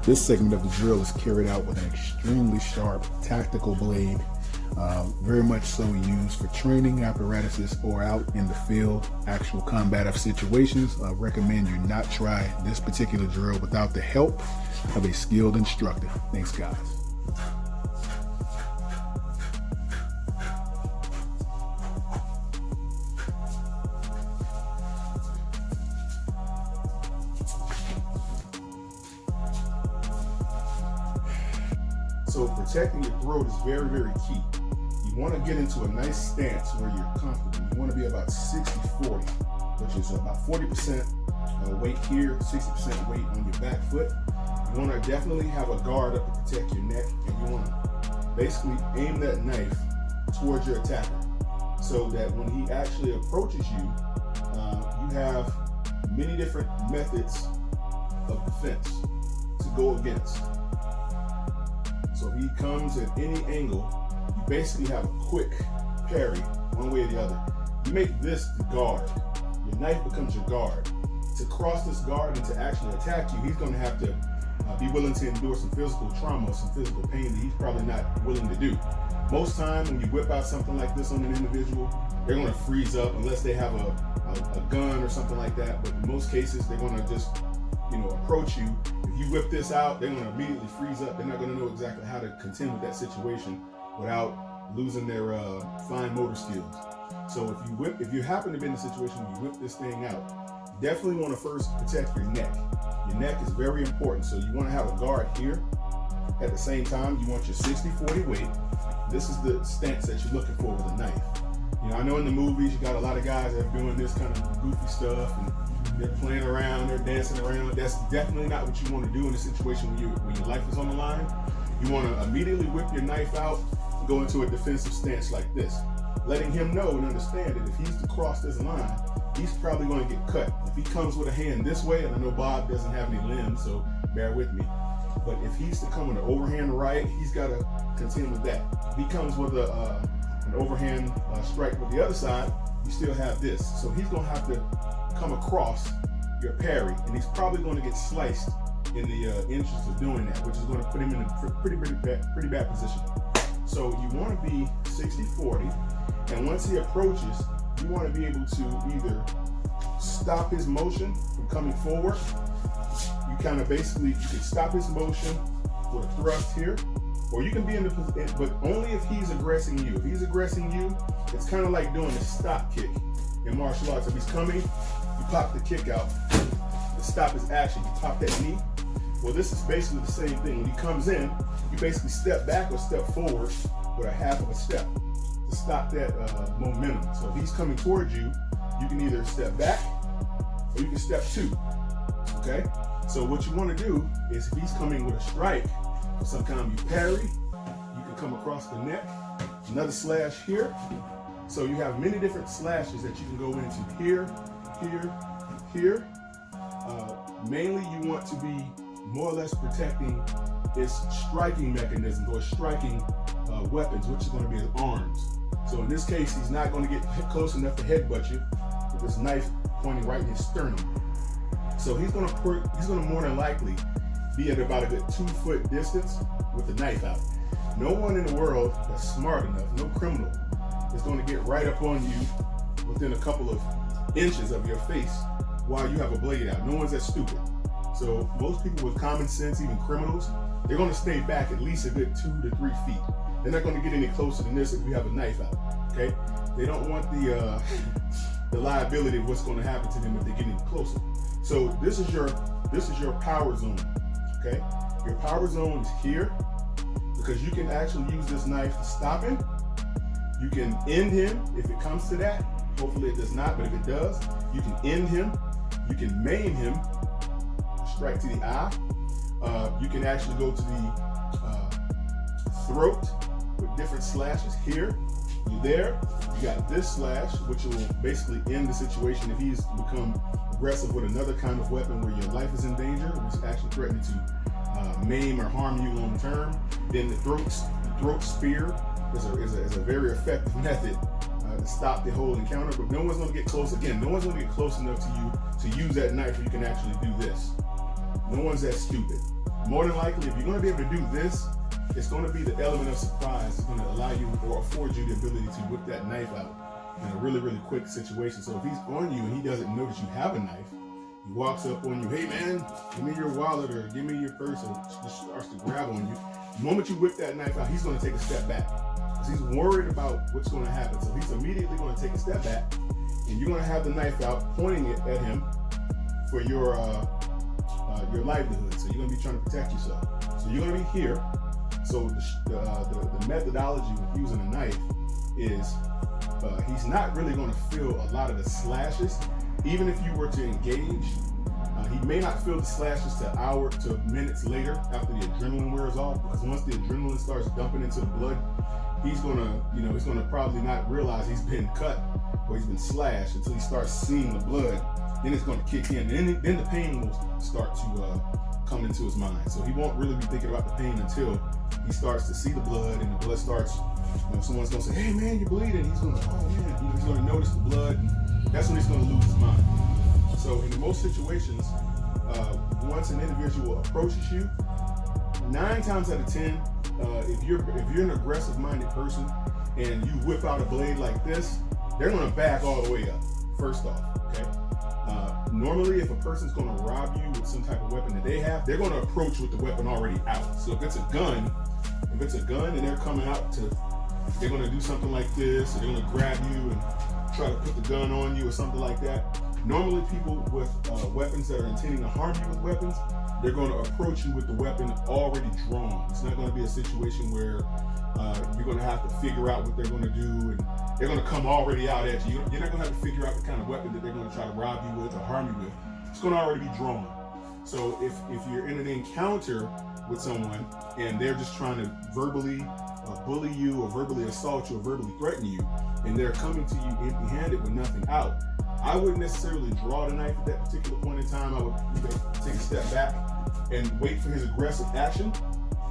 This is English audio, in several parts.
This segment of the drill is carried out with an extremely sharp tactical blade, very much so used for training apparatuses or out in the field, actual combative situations. I recommend you not try this particular drill without the help of a skilled instructor. Thanks, guys. So protecting your throat is very, very key. You want to get into a nice stance where you're comfortable. You want to be about 60-40, which is about 40% weight here, 60% weight on your back foot. You want to definitely have a guard up to protect your neck, and you want to basically aim that knife towards your attacker so that when he actually approaches you, you have many different methods of defense to go against. So if he comes at any angle, you basically have a quick parry, one way or the other. You make this the guard. Your knife becomes your guard. To cross this guard and to actually attack you, he's going to have to be willing to endure some physical trauma, some physical pain that he's probably not willing to do. Most time when you whip out something like this on an individual, they're going to freeze up unless they have a gun or something like that. But in most cases, they're going to just approach you. If you whip this out, they're going to immediately freeze up. They're not going to know exactly how to contend with that situation without losing their fine motor skills. So if you happen to be in a situation where you whip this thing out, you definitely want to first protect your neck. Your neck is very important, so you want to have a guard here. At the same time, you want your 60-40 weight. This is the stance that you're looking for with a knife. I know in the movies you got a lot of guys that are doing this kind of goofy stuff and they're playing around, they're dancing around. That's definitely not what you want to do in a situation when your life is on the line. You want to immediately whip your knife out and go into a defensive stance like this, letting him know and understand that if he's to cross this line, he's probably going to get cut. If he comes with a hand this way, and I know Bob doesn't have any limbs, so bear with me, but if he's to come with an overhand right, he's got to contend with that. If he comes with an overhand strike with the other side, you still have this. So he's going to have to come across your parry, and he's probably going to get sliced in the interest of doing that, which is going to put him in a pretty bad position. So you want to be 60-40, and once he approaches, you want to be able to either stop his motion from coming forward. You can stop his motion with a thrust here, or you can be in the position, but only if he's aggressing you. If he's aggressing you, it's kind of like doing a stop kick in martial arts. If he's coming, you pop the kick out to stop his action. You pop that knee. Well, this is basically the same thing. When he comes in, you basically step back or step forward with a half of a step to stop that momentum. So if he's coming towards you, you can either step back or you can step two. Okay? So what you want to do is if he's coming with a strike, some kind of parry, you can come across the neck, another slash here. So you have many different slashes that you can go into here, here, here. Mainly you want to be more or less protecting his striking mechanisms or striking weapons, which is going to be his arms. So in this case, he's not going to get close enough to headbutt you with this knife pointing right in his sternum. So he's going to more than likely be at about a good 2-foot distance with the knife out. No one in the world that's smart enough, no criminal, is going to get right up on you within a couple of inches of your face while you have a blade out. No one's that stupid. So most people with common sense, even criminals, they're going to stay back at least a good 2 to 3 feet. They're not going to get any closer than this if you have a knife out. Okay? They don't want the liability of what's going to happen to them if they get any closer. So this is your power zone. Okay? Your power zone is here because you can actually use this knife to stop him. You can end him if it comes to that. Hopefully it does not, but if it does, you can end him. You can maim him, strike to the eye. You can actually go to the throat with different slashes here. You there. You got this slash, which will basically end the situation if he's become aggressive with another kind of weapon where your life is in danger, which is actually threatening to maim or harm you long term. Then the throat spear is a very effective method to stop the whole encounter, but no one's going to get close. Again, no one's going to get close enough to you to use that knife where you can actually do this. No one's that stupid. more than likely, if you're going to be able to do this, it's going to be the element of surprise. It's going to allow you or afford you the ability to whip that knife out in a really, really quick situation. So if he's on you and he doesn't know that you have a knife, he walks up on you, hey man, give me your wallet or give me your purse, or just starts to grab on you. The moment you whip that knife out, he's going to take a step back because he's worried about what's going to happen. So he's immediately going to take a step back, and you're going to have the knife out, pointing it at him for your livelihood. So you're going to be trying to protect yourself. So you're going to be here. So the methodology with using a knife is he's not really going to feel a lot of the slashes. Even if you were to engage, he may not feel the slashes to minutes later after the adrenaline wears off, because once the adrenaline starts dumping into the blood, he's gonna probably not realize he's been cut or he's been slashed until he starts seeing the blood. Then it's gonna kick in, and then the pain will start to come into his mind. So he won't really be thinking about the pain until he starts to see the blood, and the blood starts, someone's gonna say, hey man, you're bleeding. He's gonna, oh man, he's gonna notice the blood, and that's when he's gonna lose his mind. So in most situations, once an individual approaches you, 9 times out of 10, if you're an aggressive-minded person and you whip out a blade like this, they're gonna back all the way up, first off, okay? Normally, if a person's gonna rob you with some type of weapon that they have, they're gonna approach with the weapon already out. So if it's a gun and they're coming out they're gonna do something like this, or they're gonna grab you and try to put the gun on you or something like that. Normally people with weapons that are intending to harm you with weapons, they're going to approach you with the weapon already drawn. It's not going to be a situation where you're going to have to figure out what they're going to do, and they're going to come already out at you. You're not going to have to figure out the kind of weapon that they're going to try to rob you with or harm you with. It's going to already be drawn. So if you're in an encounter with someone and they're just trying to verbally bully you or verbally assault you or verbally threaten you, and they're coming to you empty-handed with nothing out, I wouldn't necessarily draw the knife at that particular point in time. I would take a step back and wait for his aggressive action.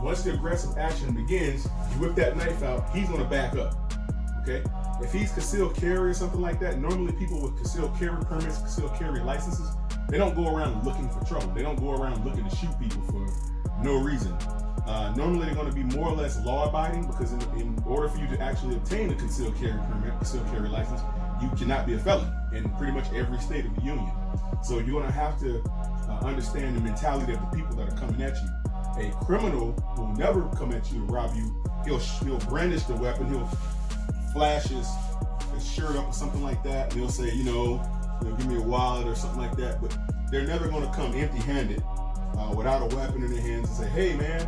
Once the aggressive action begins, you whip that knife out, he's gonna back up, okay? If he's concealed carry or something like that, normally people with concealed carry permits, concealed carry licenses, they don't go around looking for trouble. They don't go around looking to shoot people for no reason. Normally they're going to be more or less law-abiding, because in order for you to actually obtain a concealed carry permit, concealed carry license, you cannot be a felon in pretty much every state of the union. So you're going to have to understand the mentality of the people that are coming at you. A criminal will never come at you to rob you. He'll brandish the weapon. He'll flash his shirt up or something like that. And he'll say, give me a wallet or something like that. But they're never going to come empty-handed without a weapon in their hands and say, hey man,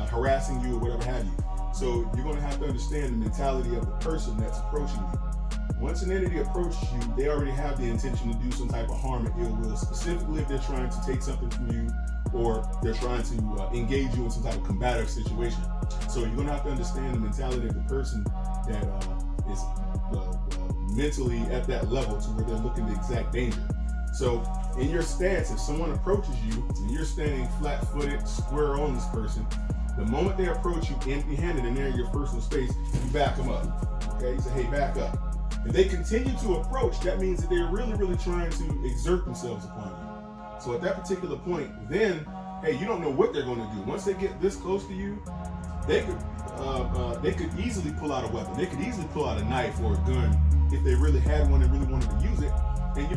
harassing you or whatever have you. So you're going to have to understand the mentality of the person that's approaching you. Once an entity approaches you, they already have the intention to do some type of harm or ill will, specifically if they're trying to take something from you or they're trying to engage you in some type of combative situation. So you're going to have to understand the mentality of the person that is mentally at that level to where they're looking to exact danger. So in your stance, if someone approaches you and you're standing flat-footed, square on this person, the moment they approach you empty-handed and they're in your personal space, you back them up. Okay, you say, hey, back up. If they continue to approach, that means that they're really, really trying to exert themselves upon you. So at that particular point, then, hey, you don't know what they're going to do. Once they get this close to you, they could easily pull out a weapon. They could easily pull out a knife or a gun if they really had one and really wanted to use it. And you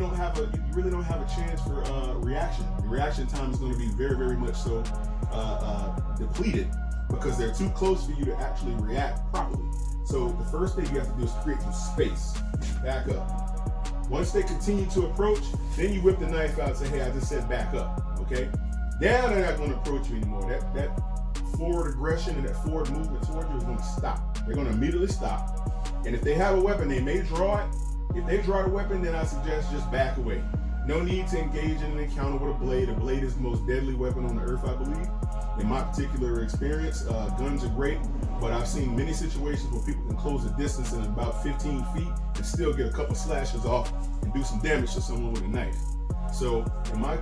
really don't have a chance for reaction. The reaction time is going to be very, very much so depleted, because they're too close for you to actually react properly. So the first thing you have to do is create some space. Back up. Once they continue to approach, then you whip the knife out and say, hey, I just said back up, okay? Now they're not going to approach you anymore. That forward aggression and that forward movement toward you is going to stop. They're going to immediately stop. And if they have a weapon, they may draw it. If they draw the weapon, then I suggest just back away. No need to engage in an encounter with a blade. A blade is the most deadly weapon on the earth, I believe. In my particular experience, guns are great, but I've seen many situations where people can close a distance in about 15 feet and still get a couple slashes off and do some damage to someone with a knife. So in my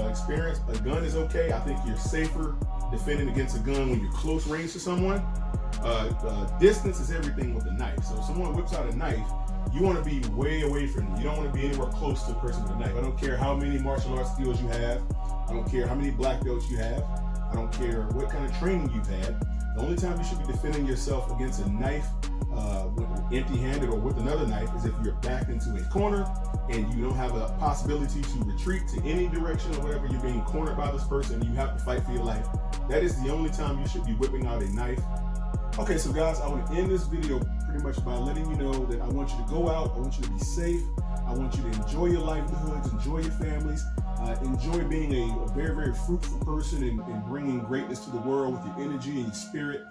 experience, a gun is okay. I think you're safer defending against a gun when you're close range to someone. Distance is everything with a knife. So if someone whips out a knife, you want to be way away from them. You don't want to be anywhere close to a person with a knife. I don't care how many martial arts skills you have. I don't care how many black belts you have. I don't care what kind of training you've had. The only time you should be defending yourself against a knife empty-handed or with another knife is if you're backed into a corner and you don't have a possibility to retreat to any direction or whatever. You're being cornered by this person and you have to fight for your life. That is the only time you should be whipping out a knife. Okay, so guys, I want to end this video pretty much by letting you know that I want you to go out, I want you to be safe, I want you to enjoy your livelihoods, enjoy your families, enjoy being a very, very fruitful person and bringing greatness to the world with your energy and your spirit.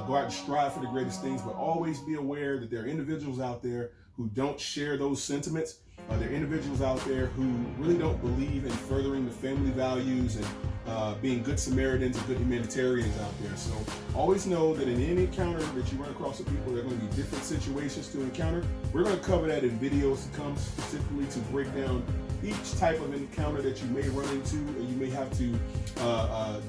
Go out and strive for the greatest things, but always be aware that there are individuals out there who don't share those sentiments. There are individuals out there who really don't believe in furthering the family values and being good Samaritans and good humanitarians out there. So always know that in any encounter that you run across with people, there are going to be different situations to encounter. We're going to cover that in videos to come specifically to break down each type of encounter that you may run into or you may have to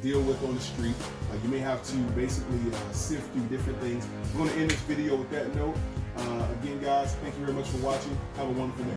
deal with on the street. You may have to basically sift through different things. We're going to end this video with that note. Again, guys, thank you very much for watching. Have a wonderful day.